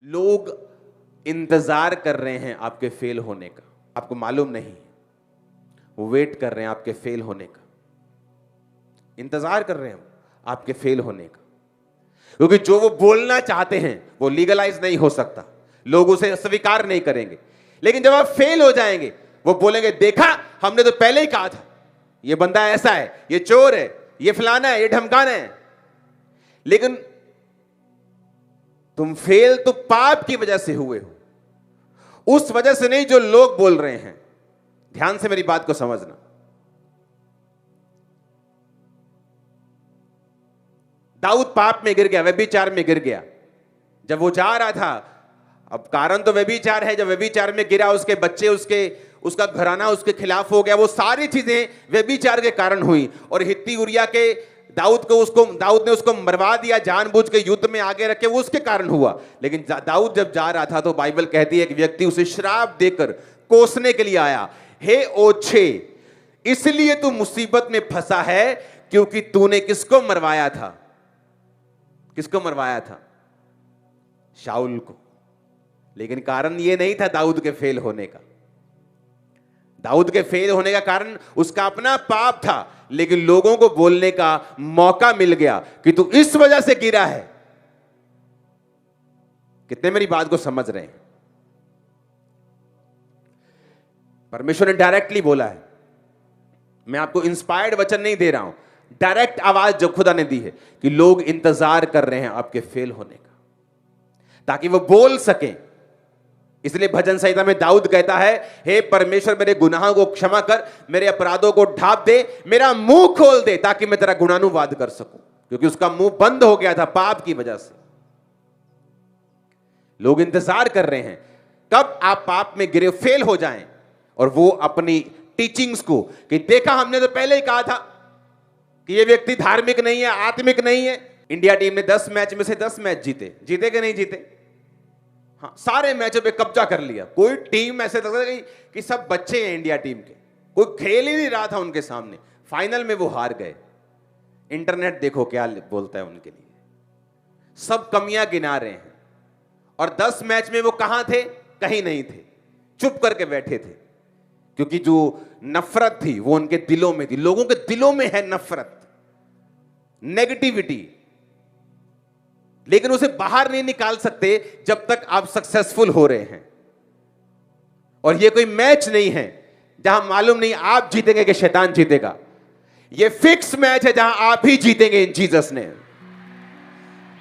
लोग इंतजार कर रहे हैं आपके फेल होने का, आपको मालूम नहीं, वो वेट कर रहे हैं आपके फेल होने का, इंतजार कर रहे हैं आपके फेल होने का, क्योंकि जो वो बोलना चाहते हैं वो लीगलाइज नहीं हो सकता, लोग उसे स्वीकार नहीं करेंगे। लेकिन जब आप फेल हो जाएंगे वो बोलेंगे देखा हमने तो पहले ही कहा था, ये बंदा ऐसा है, ये चोर है, ये फलाना है, ये ढमकाना है। लेकिन तुम फेल तो पाप की वजह से हुए हो, उस वजह से नहीं जो लोग बोल रहे हैं। ध्यान से मेरी बात को समझना। दाऊद पाप में गिर गया, व्यभिचार में गिर गया। जब वो जा रहा था, अब कारण तो व्यभिचार है, जब व्यभिचार में गिरा उसके बच्चे, उसका घराना उसके खिलाफ हो गया, वो सारी चीजें व्यभिचार के कारण हुई। और हित्ती उरिया के दाऊद ने उसको मरवा दिया जानबूझ के, युद्ध में आगे रखे, वो उसके कारण हुआ। लेकिन दाऊद जब जा रहा था तो बाइबल कहती है कि व्यक्ति उसे श्राप देकर कोसने के लिए आया, हे ओछे इसलिए तू मुसीबत में फंसा है क्योंकि तूने किसको मरवाया था? किसको मरवाया था? शाऊल को। लेकिन कारण यह नहीं था दाऊद के फेल होने का। दाऊद के फेल होने का कारण उसका अपना पाप था, लेकिन लोगों को बोलने का मौका मिल गया कि तू इस वजह से गिरा है। कितने मेरी बात को समझ रहे हैं? परमेश्वर ने डायरेक्टली बोला है, मैं आपको इंस्पायर्ड वचन नहीं दे रहा हूं, डायरेक्ट आवाज जो खुदा ने दी है कि लोग इंतजार कर रहे हैं आपके फेल होने का, ताकि वो बोल सकें। इसलिए भजन संहिता में दाऊद कहता है, हे परमेश्वर मेरे गुनाहों को क्षमा कर, मेरे अपराधों को ढांप दे, मेरा मुंह खोल दे ताकि मैं तेरा गुणानुवाद कर सकूं, क्योंकि उसका मुंह बंद हो गया था पाप की वजह से। लोग इंतजार कर रहे हैं कब आप पाप में गिरे, फेल हो जाएं, और वो अपनी टीचिंग्स को कि देखा हमने तो पहले ही कहा था कि ये व्यक्ति धार्मिक नहीं है, आत्मिक नहीं है। इंडिया टीम ने 10 मैच में से 10 मैच जीते। जीते कि नहीं जीते? हाँ, सारे मैचों पे कब्जा कर लिया। कोई टीम ऐसे लगता है कि सब बच्चे हैं इंडिया टीम के, कोई खेल ही नहीं रहा था उनके सामने। फाइनल में वो हार गए। इंटरनेट देखो क्या बोलता है उनके लिए, सब कमियां गिना रहे हैं। और 10 मैच में वो कहां थे? कहीं नहीं थे, चुप करके बैठे थे, क्योंकि जो नफरत थी वो उनके दिलों में थी। लोगों के दिलों में है नफरत, नेगेटिविटी, लेकिन उसे बाहर नहीं निकाल सकते जब तक आप सक्सेसफुल हो रहे हैं। और ये कोई मैच नहीं है जहां मालूम नहीं आप जीतेंगे कि शैतान जीतेगा। ये फिक्स मैच है जहां आप ही जीतेंगे इन जीसस ने।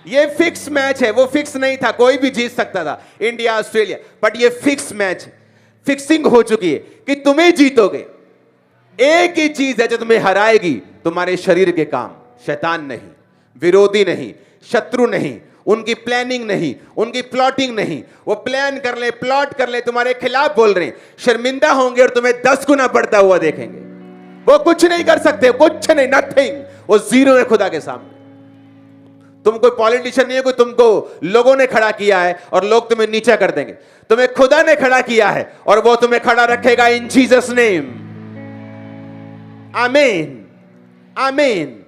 ये फिक्स मैच है, वो फिक्स नहीं था, कोई भी जीत सकता था, इंडिया ऑस्ट्रेलिया, बट ये फिक्स मैच, फिक्सिंग हो चुकी है कि तुम्हें जीतोगे। एक ही चीज है जो तुम्हें हराएगी, तुम्हारे शरीर के काम। शैतान नहीं, विरोधी नहीं, शत्रु नहीं, उनकी प्लानिंग नहीं, उनकी प्लॉटिंग नहीं। वो प्लान कर ले, प्लॉट कर ले, तुम्हारे खिलाफ बोल रहे हैं, शर्मिंदा होंगे और तुम्हें 10 गुना बढ़ता हुआ देखेंगे। वो कुछ नहीं कर सकते, कुछ नहीं, नथिंग। वो जीरो है खुदा के सामने। तुम कोई पॉलिटिशियन नहीं है, कोई तुमको लोगों ने खड़ा किया है और लोग तुम्हें नीचा कर देंगे। तुम्हें खुदा ने खड़ा किया है और वो तुम्हें खड़ा रखेगा इन जीसस नेम। आमीन, आमीन।